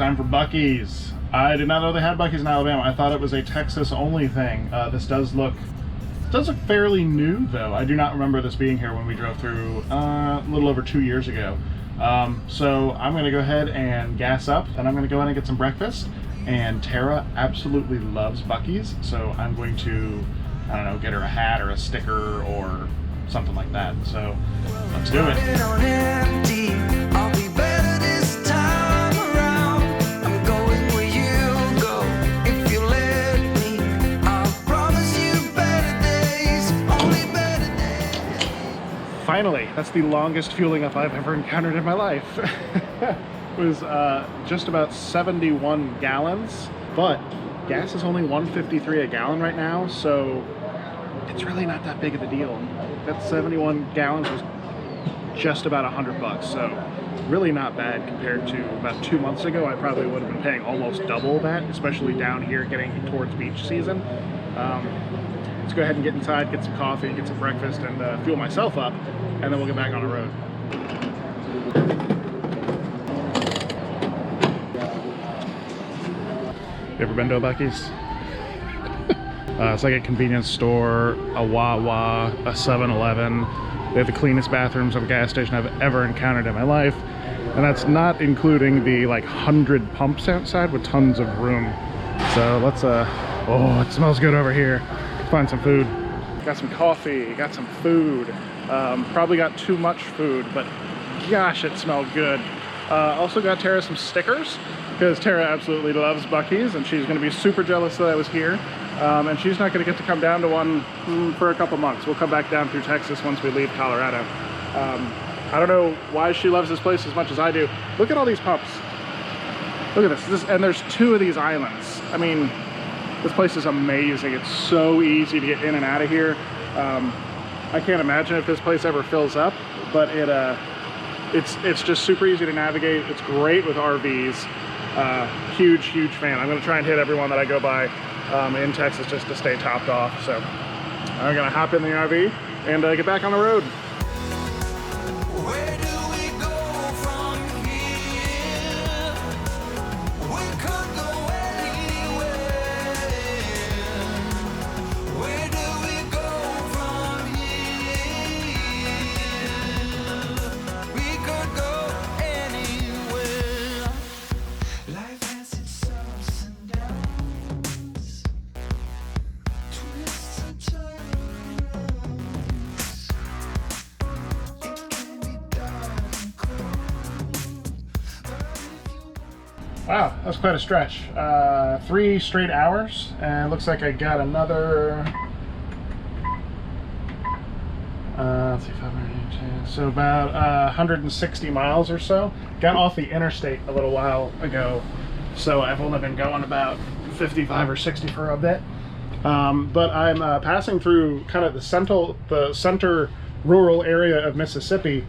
Time for Buckeys. I did not know they had Buckeys in Alabama. I thought it was a Texas only thing. This does look fairly new though. I do not remember this being here when we drove through a little over 2 years ago. So I'm gonna go ahead and gas up, and I'm gonna go in and get some breakfast. And Tara absolutely loves Buckeys, so I'm going to, I don't know, get her a hat or a sticker or something like that. So let's do it. Finally, that's the longest fueling up I've ever encountered in my life. It was just about 71 gallons, but gas is only $1.53 a gallon right now, so it's really not that big of a deal. That 71 gallons was just about $100, so really not bad compared to about 2 months ago. I probably would have been paying almost double that, especially down here getting towards beach season. Let's go ahead and get inside, get some coffee, get some breakfast, and fuel myself up, and then we'll get back on the road. You ever been to a Buckeys? It's like a convenience store, a Wawa, a 7-Eleven. They have the cleanest bathrooms of a gas station I've ever encountered in my life. And that's not including the like 100 pumps outside with tons of room. So let's, oh, it smells good over here. Find some food. Got some coffee, got some food. Probably got too much food, but gosh, it smelled good. Also got Tara some stickers, because Tara absolutely loves Buckeys, and she's gonna be super jealous that I was here. And she's not gonna get to come down to one for a couple months. We'll come back down through Texas once we leave Colorado. I don't know why she loves this place as much as I do. Look at all these pumps. Look at this, and there's 2 of these islands. I mean, this place is amazing. It's so easy to get in and out of here. I can't imagine if this place ever fills up, but it's just super easy to navigate. It's great with RVs. Huge fan. I'm gonna try and hit everyone that I go by in Texas just to stay topped off. So I'm gonna hop in the RV and get back on the road. Wow, that was quite a stretch. 3 straight hours, and it looks like I got another, let's see, 510, so about 160 miles or so. Got off the interstate a little while ago, so I've only been going about 55 or 60 for a bit. But I'm passing through kind of the center rural area of Mississippi,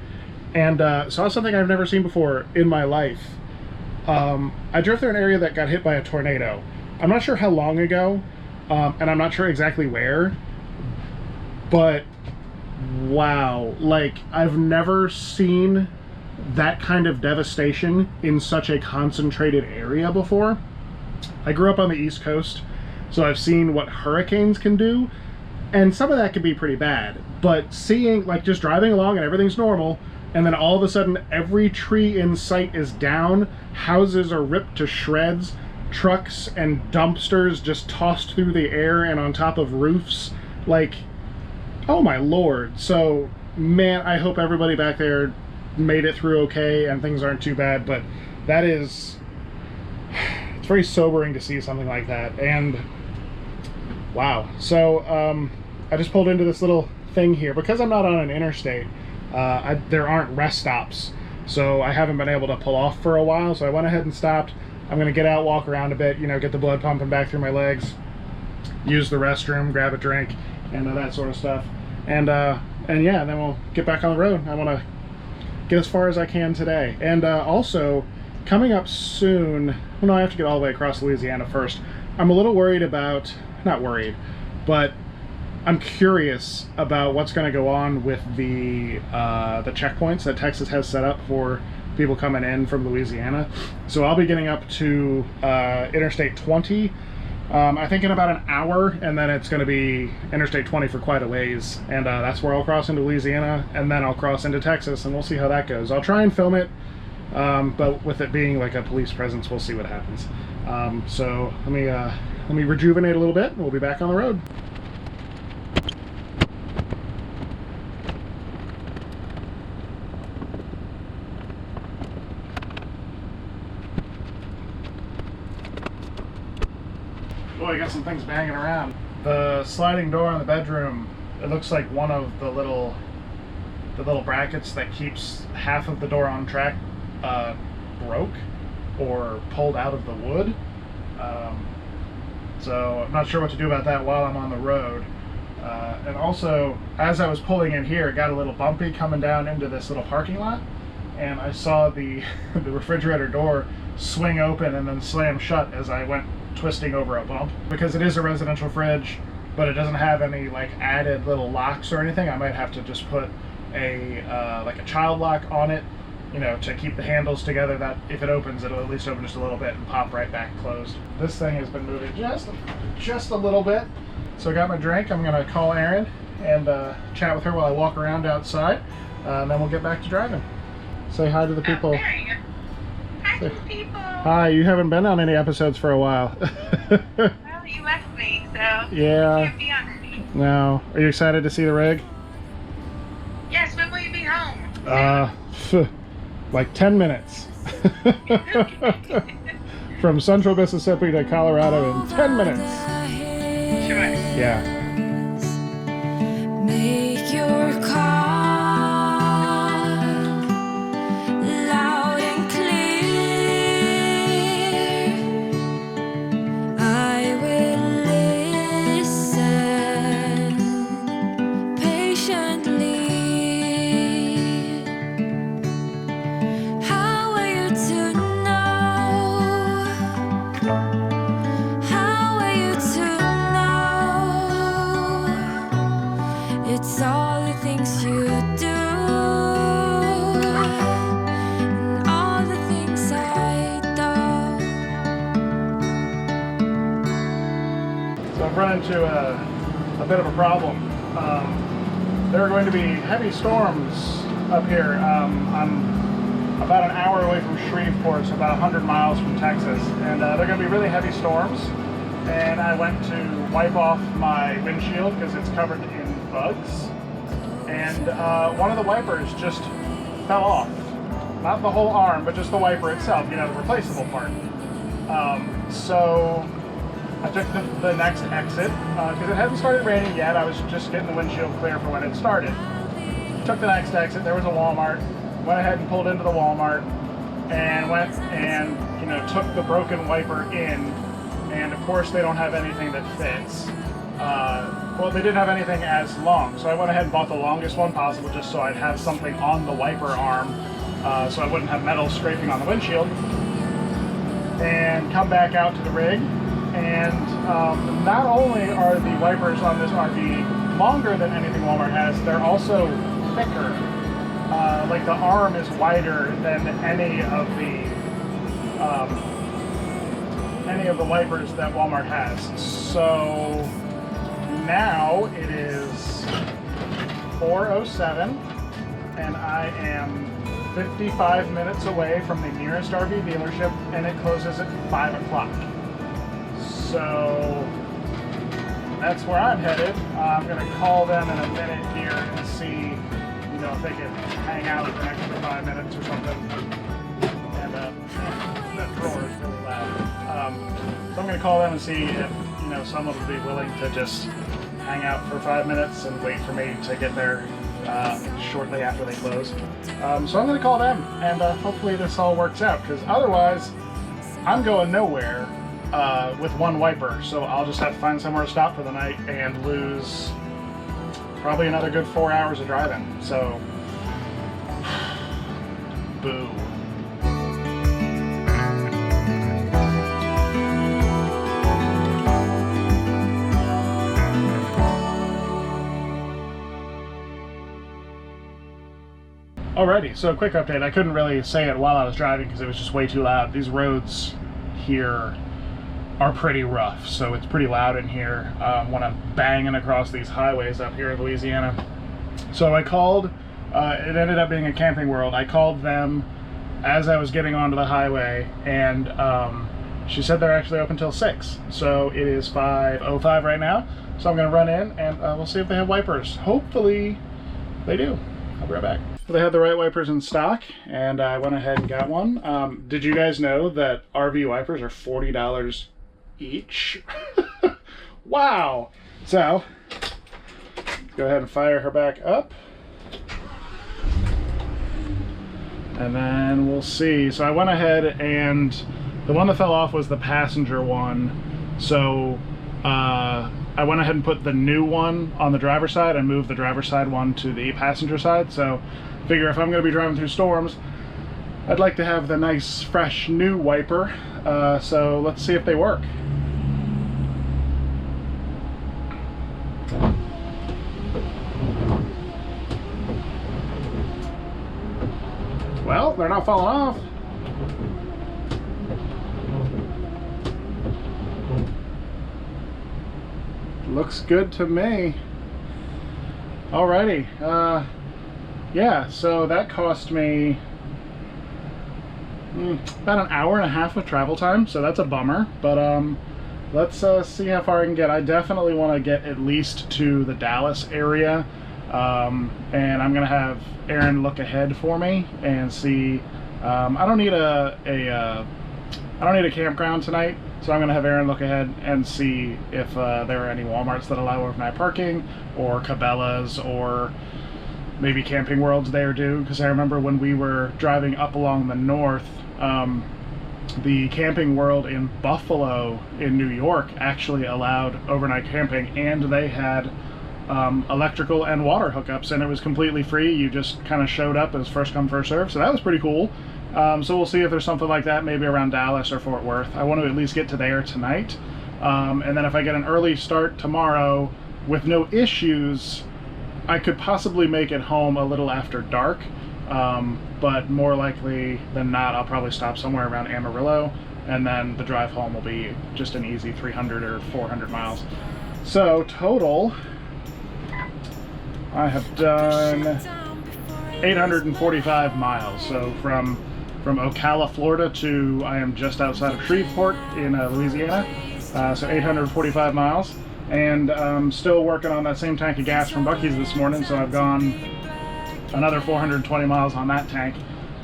and saw something I've never seen before in my life. I drove through an area that got hit by a tornado. I'm not sure how long ago, and I'm not sure exactly where, but wow, like I've never seen that kind of devastation in such a concentrated area before. I grew up on the East Coast, so I've seen what hurricanes can do, and some of that can be pretty bad, but seeing, like, just driving along and everything's normal, and then all of a sudden every tree in sight is down, houses are ripped to shreds, trucks and dumpsters just tossed through the air and on top of roofs, like, oh my lord. So man, I hope everybody back there made it through okay and things aren't too bad, but that is, it's very sobering to see something like that. And wow. So I just pulled into this little thing here because I'm not on an interstate. There aren't rest stops, so I haven't been able to pull off for a while, so I went ahead and stopped. I'm gonna get out, walk around a bit, you know, get the blood pumping back through my legs, use the restroom, grab a drink, and that sort of stuff. And yeah, then we'll get back on the road. I want to get as far as I can today. And also, coming up soon, well, no, I have to get all the way across Louisiana first. I'm a little worried about, not worried, but I'm curious about what's going to go on with the checkpoints that Texas has set up for people coming in from Louisiana. So I'll be getting up to Interstate 20, I think in about an hour, and then it's going to be Interstate 20 for quite a ways, and that's where I'll cross into Louisiana, and then I'll cross into Texas, and we'll see how that goes. I'll try and film it, but with it being like a police presence, we'll see what happens. So let me rejuvenate a little bit, and we'll be back on the road. Boy, I got some things banging around. The sliding door in the bedroom, it looks like one of the little brackets that keeps half of the door on track broke or pulled out of the wood. So I'm not sure what to do about that while I'm on the road. And also, as I was pulling in here, it got a little bumpy coming down into this little parking lot, and I saw the refrigerator door swing open and then slam shut as I went twisting over a bump. Because it is a residential fridge, but it doesn't have any like added little locks or anything, I might have to just put a like a child lock on it, you know, to keep the handles together, that if it opens, it'll at least open just a little bit and pop right back closed. This thing has been moving just a little bit. So I got my drink. I'm gonna call Erin and chat with her while I walk around outside, and then we'll get back to driving. Say hi to the people. There you go. Hi to the people. Hi, you haven't been on any episodes for a while. Well, you left me, so yeah. you can't be on any. No. Are you excited to see the rig? Yes, when will you be home? Like 10 minutes. From central Mississippi to Colorado in 10 minutes. Sure. Yeah. Make your call loud and clear. I will listen patiently. How are you to know? How are you to know? It's all the things you do, and all the things I don't. So I've run into a bit of a problem. There are going to be heavy storms up here. I'm about an hour away from Shreveport, so about 100 miles from Texas, and they're going to be really heavy storms. And I went to wipe off my windshield because it's covered in bugs, and one of the wipers just fell off. Not the whole arm, but just the wiper itself, you know, the replaceable part. So I took the next exit because it hadn't started raining yet. I was just getting the windshield clear for when it started. Took the next exit. There was a Walmart. Went ahead and pulled into the Walmart and went and, you know, took the broken wiper in. And of course they don't have anything that fits. Well, they didn't have anything as long, so I went ahead and bought the longest one possible just so I'd have something on the wiper arm, so I wouldn't have metal scraping on the windshield. And come back out to the rig, and not only are the wipers on this RV longer than anything Walmart has, they're also thicker. Like the arm is wider than any of the wipers that Walmart has. So now it is 4:07 and I am 55 minutes away from the nearest RV dealership, and it closes at 5 o'clock. So that's where I'm headed. I'm going to call them in a minute here and see, you know, if they can hang out for an extra 5 minutes or something. And that drawer is really loud. So I'm going to call them and see if, you know, someone would be willing to just hang out for 5 minutes and wait for me to get there shortly after they close. So I'm going to call them, and hopefully this all works out, because otherwise I'm going nowhere with one wiper. So I'll just have to find somewhere to stop for the night and lose probably another good 4 hours of driving. So, boo. Alrighty, so a quick update. I couldn't really say it while I was driving because it was just way too loud. These roads here are pretty rough, so it's pretty loud in here when I'm banging across these highways up here in Louisiana. So I called, it ended up being a Camping World. I called them as I was getting onto the highway, and she said they're actually open till 6. So it is 5:05 right now, so I'm going to run in and we'll see if they have wipers. Hopefully they do. I'll be right back. They had the right wipers in stock, and I went ahead and got one. Did you guys know that RV wipers are $40 each? Wow! So, go ahead and fire her back up. And then we'll see. So I went ahead and the one that fell off was the passenger one. So I went ahead and put the new one on the driver's side and moved the driver's side one to the passenger side. So figure if I'm going to be driving through storms, I'd like to have the nice, fresh, new wiper. So let's see if they work. Well, they're not falling off. Looks good to me. Alrighty. Yeah, so that cost me about an hour and a half of travel time, so that's a bummer. But let's see how far I can get. I definitely want to get at least to the Dallas area, and I'm gonna have Aaron look ahead for me and see. I don't need a campground tonight, so I'm gonna have Aaron look ahead and see if there are any Walmarts that allow overnight parking, or Cabela's, or maybe Camping Worlds there do. Because I remember when we were driving up along the north, the Camping World in Buffalo in New York actually allowed overnight camping, and they had electrical and water hookups, and it was completely free. You just kind of showed up as first come first serve, so that was pretty cool. So we'll see if there's something like that maybe around Dallas or Fort Worth. I want to at least get to there tonight, and then if I get an early start tomorrow with no issues, I could possibly make it home a little after dark, but more likely than not I'll probably stop somewhere around Amarillo, and then the drive home will be just an easy 300 or 400 miles. So total, I have done 845 miles. So from Ocala, Florida to I am just outside of Shreveport in Louisiana. So 845 miles. And I'm still working on that same tank of gas from Buckeys this morning, so I've gone another 420 miles on that tank.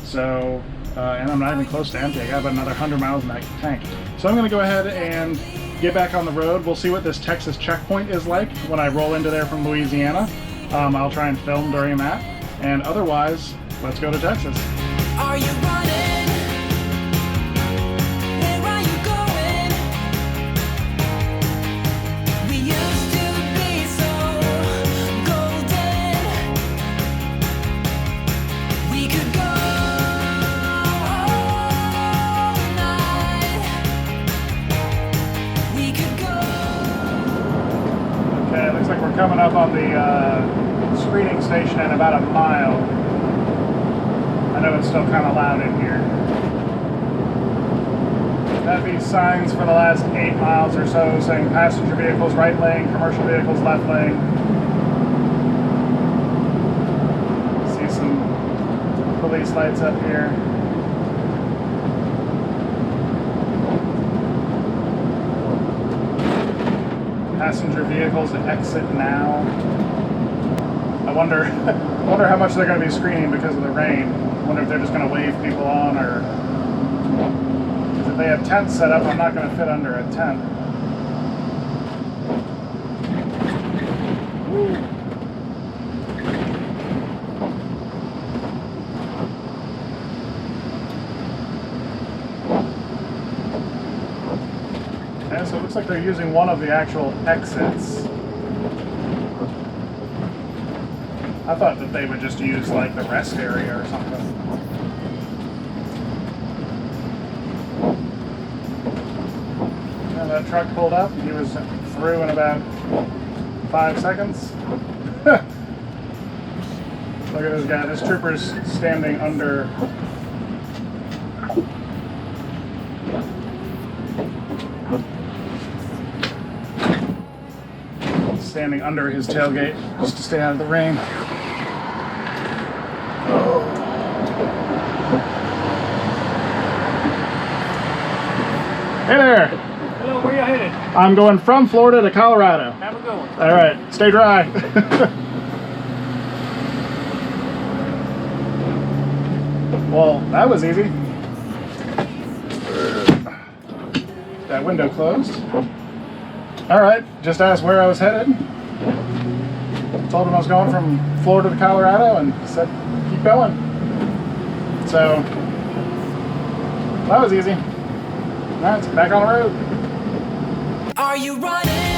So, and I'm not even close to empty. I got about another 100 miles in that tank. So I'm going to go ahead and get back on the road. We'll see what this Texas checkpoint is like when I roll into there from Louisiana. I'll try and film during that. And otherwise, let's go to Texas. Are you running? Where are you going? We used to be so golden. We could go all night. We could go. Okay, looks like we're coming up on the screening station in about a mile. I know it's still kind of loud in here. That'd be signs for the last 8 miles or so saying passenger vehicles right lane, commercial vehicles left lane. See some police lights up here. Passenger vehicles exit now. I wonder how much they're going to be screening because of the rain. I wonder if they're just going to wave people on, or because if they have tents set up, I'm not going to fit under a tent. Woo. Okay, so it looks like they're using one of the actual exits. I thought that they would just use like the rest area or something. And that truck pulled up. He was through in about 5 seconds. Look at this guy. This trooper's standing under. Standing under his tailgate just to stay out of the rain. Hey there. Hello, where you headed? I'm going from Florida to Colorado. Have a good one. All right, stay dry. Well, that was easy. That window closed. All right, just asked where I was headed. Told him I was going from Florida to Colorado and he said, keep going. So, that was easy. All right, let's get back on the road. Are you running?